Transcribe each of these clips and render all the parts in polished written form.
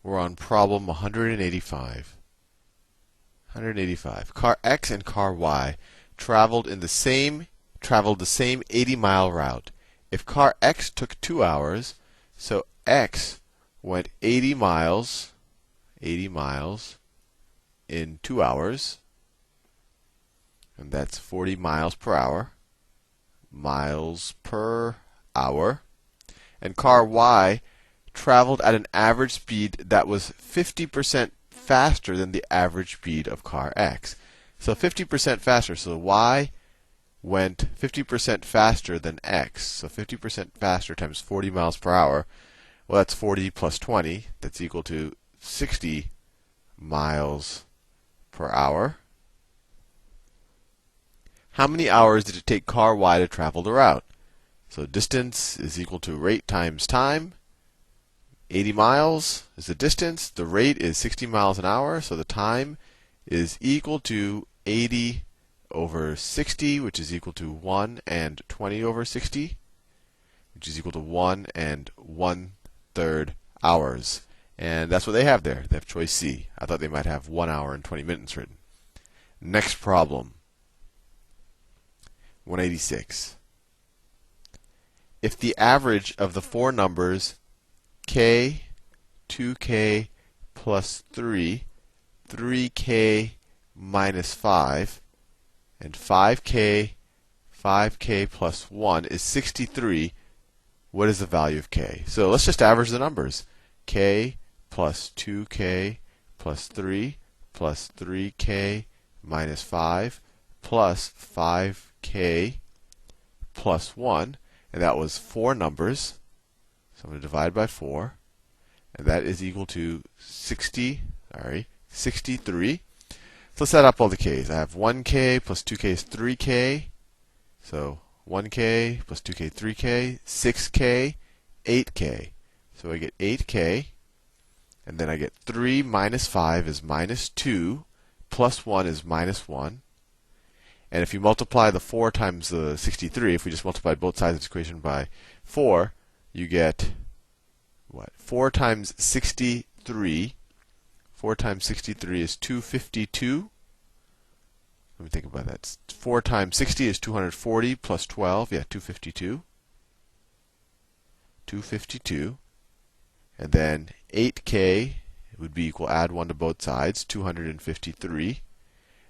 We're on problem 185. 185. Car X and car Y traveled the same 80-mile route. If car X took 2 hours, so X went 80 miles in 2 hours, and that's 40 miles per hour. And car Y traveled at an average speed that was 50% faster than the average speed of car X. So 50% faster. So Y went 50% faster than X. So 50% faster times 40 miles per hour. Well, that's 40 plus 20. That's equal to 60 miles per hour. How many hours did it take car Y to travel the route? So distance is equal to rate times time. 80 miles is the distance. The rate is 60 miles an hour. So the time is equal to 80 over 60, which is equal to 1 and 20 over 60, which is equal to 1 and 1/3 hours. And that's what they have there. They have choice C. I thought they might have 1 hour and 20 minutes written. Next problem. 186. If the average of the four numbers k, 2k plus 3, 3k minus 5, and 5k, 5k plus 1 is 63, what is the value of k? So let's just average the numbers. K plus 2k plus 3 plus 3k minus 5 plus 5k plus 1. And that was four numbers. So I'm going to divide by 4. And that is equal to 63. So let's add up all the k's. I have 1k plus 2k is 3k. So 1k plus 2k, 3k, 6k, 8k. So I get 8k. And then I get 3 minus 5 is minus 2, plus 1 is minus 1. And if you multiply the 4 times the 63, if we just multiply both sides of this equation by 4, you get what? 4 times 63. 4 times 63 is 252. Let me think about that. 4 times 60 is 240 plus 12. Yeah, 252. 252. And then 8k would be equal, add 1 to both sides, 253.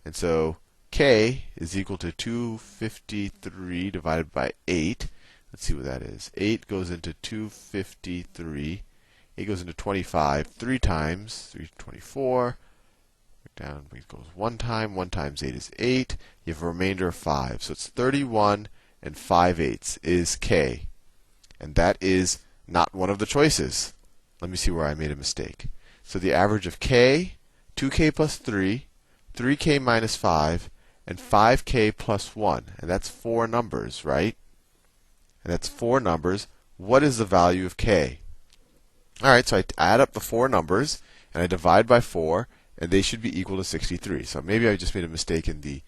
And so k is equal to 253 divided by 8. Let's see what that is. 8 goes into 253. 8 goes into 25 3 times. 3 is 24. Down, it goes 1 time. 1 times 8 is 8. You have a remainder of 5. So it's 31 and 5/8 is k. And that is not one of the choices. Let me see where I made a mistake. So the average of k, 2k plus 3, 3k minus 5, and 5k plus 1. And that's four numbers, right? And that's four numbers. What is the value of k? All right, so I add up the four numbers, and I divide by 4, and they should be equal to 63. So maybe I just made a mistake in the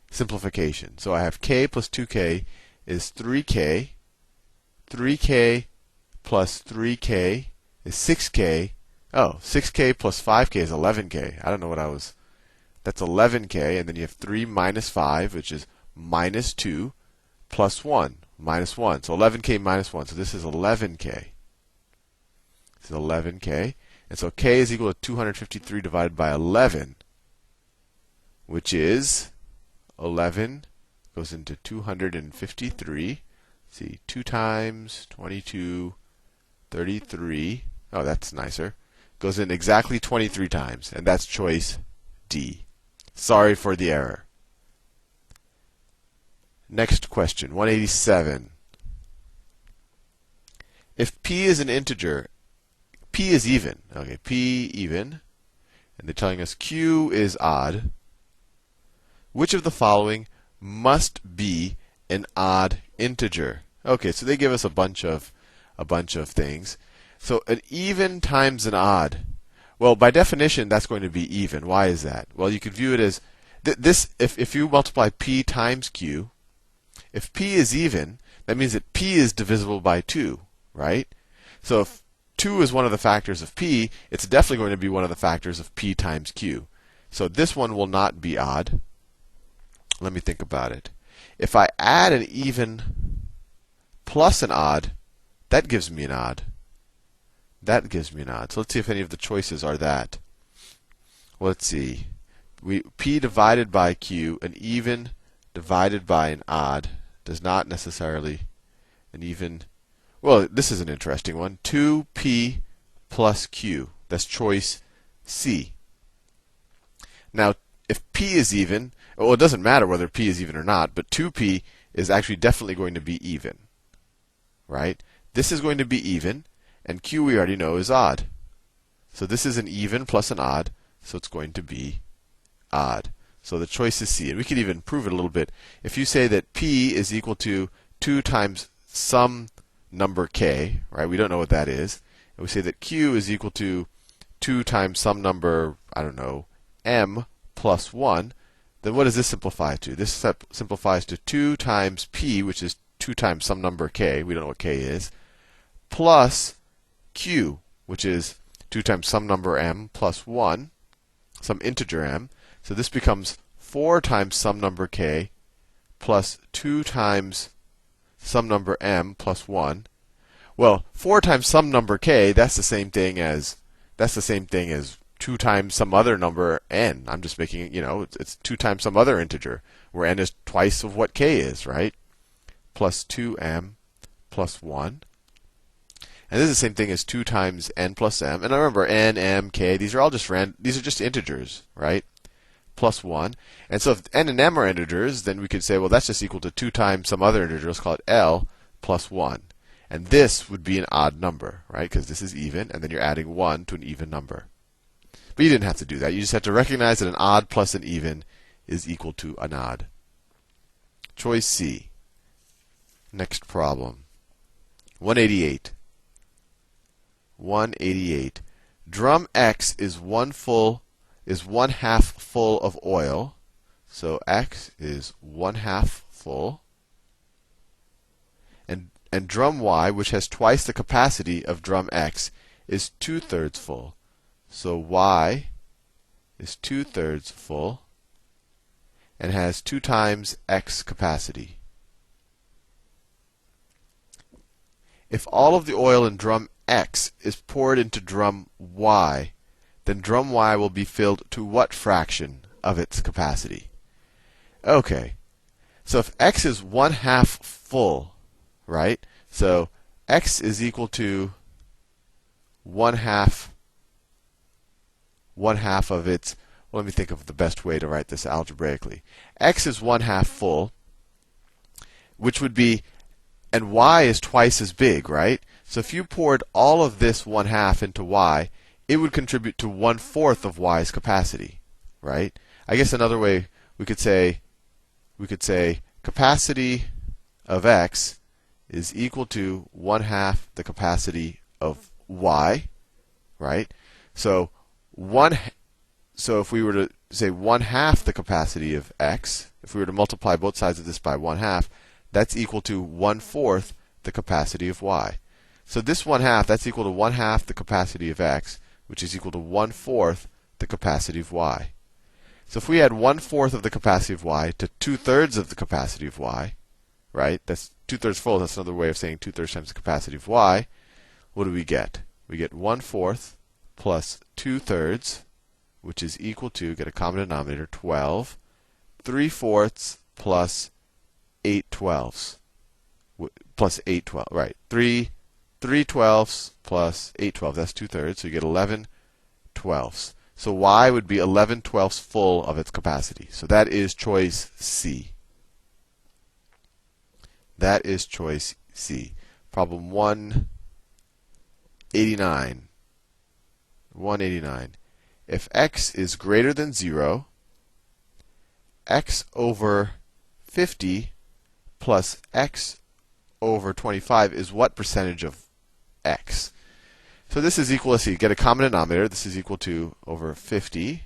simplification. So I have k plus 2k is 3k. 3k plus 3k is 6k. Oh, 6k plus 5k is 11k. I don't know what I was. That's 11k, and then you have 3 minus 5, which is minus 2, plus 1, minus 1. So 11k minus 1. So this is 11k. This is 11k. And so k is equal to 253 divided by 11, which is 11 goes into 253. See, 2 times 22, 33. Oh, that's nicer. Goes in exactly 23 times, and that's choice D. Sorry for the error. Next question, 187. If p is an integer, p is even. Okay, p even. And they're telling us q is odd. Which of the following must be an odd integer? Okay, so they give us a bunch of things. So an even times an odd. Well, by definition, that's going to be even. Why is that? Well, you could view it as this. If you multiply p times q, if p is even, that means that p is divisible by 2, right? So if 2 is one of the factors of p, it's definitely going to be one of the factors of p times q. So this one will not be odd. Let me think about it. If I add an even plus an odd, that gives me an odd. That gives me an odd. So let's see if any of the choices are that. Well, let's see. P divided by q, an even divided by an odd, does not necessarily an even. Well, this is an interesting one. 2p plus q. That's choice C. Now, if p is even, well, it doesn't matter whether p is even or not, but 2p is actually definitely going to be even. Right? This is going to be even, and q we already know is odd. So this is an even plus an odd, so it's going to be odd. So the choice is C. And we could even prove it a little bit. If you say that p is equal to 2 times some number k, right? We don't know what that is. And we say that q is equal to 2 times some number, I don't know, m plus 1, then what does this simplify to? This simplifies to 2 times p, which is 2 times some number k, we don't know what k is, plus q, which is 2 times some number m plus 1, some integer m. So this becomes 4 times some number k plus 2 times some number m plus 1. Well, 4 times some number k, that's the same thing as 2 times some other number n. I'm just making it, it's 2 times some other integer, where n is twice of what k is, right? Plus 2m plus 1. And this is the same thing as 2 times n plus m. And remember, n, m, k, these are all just these are just integers, right? Plus 1. And so if n and m are integers, then we could say, well, that's just equal to 2 times some other integer. Let's call it L plus 1. And this would be an odd number, right? Because this is even, and then you're adding 1 to an even number. But you didn't have to do that. You just have to recognize that an odd plus an even is equal to an odd. Choice C. Next problem. 188. 188. Drum X is 1/2 full of oil. So X is 1/2 full. And drum Y, which has twice the capacity of drum X, is 2/3 full. So Y is 2/3 full and has 2 times X capacity. If all of the oil in drum X is poured into drum Y, then drum Y will be filled to what fraction of its capacity? Okay, so if X is 1/2 full, right? So X is equal to 1/2 of its. Well, let me think of the best way to write this algebraically. X is 1/2 full, which would be, and Y is twice as big, right? So if you poured all of this 1/2 into Y, it would contribute to 1/4 of Y's capacity, right? I guess another way we could say capacity of X is equal to 1/2 the capacity of Y, right? So if we were to say 1/2 the capacity of X, if we were to multiply both sides of this by 1/2, that's equal to 1/4 the capacity of Y. So this 1/2, that's equal to 1/2 the capacity of X, which is equal to 1/4 the capacity of Y. So if we add 1/4 of the capacity of Y to 2/3 of the capacity of Y, right? That's 2/3 full. That's another way of saying 2/3 times the capacity of Y. What do we get? We get 1/4 plus 2/3, which is equal to, get a common denominator, 12. 3/4 plus 8/12. Plus 8/12, right? 3/12 plus 8/12. That's 2/3. So you get 11/12. So Y would be 11/12 full of its capacity. So that is choice C. That is choice C. Problem 189. 189. If x is greater than 0, x over 50 plus x over 25 is what percentage of x? So this is equal, let's see, get a common denominator. This is equal to over 50.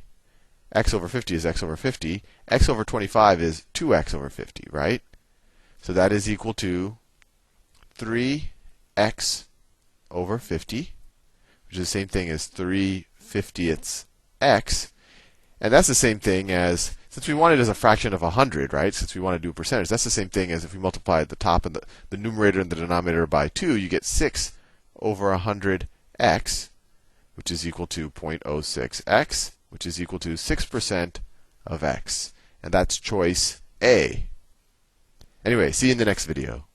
X over 50 is x over 50. X over 25 is 2x over 50, right? So that is equal to 3x over 50. which is the same thing as 3/50ths x. And that's the same thing as, since we want it as a fraction of 100, right? Since we want to do a percentage, that's the same thing as if we multiply the top and the numerator and the denominator by 2, you get 6 over 100x, which is equal to 0.06x, which is equal to 6% of x. And that's choice A. Anyway, see you in the next video.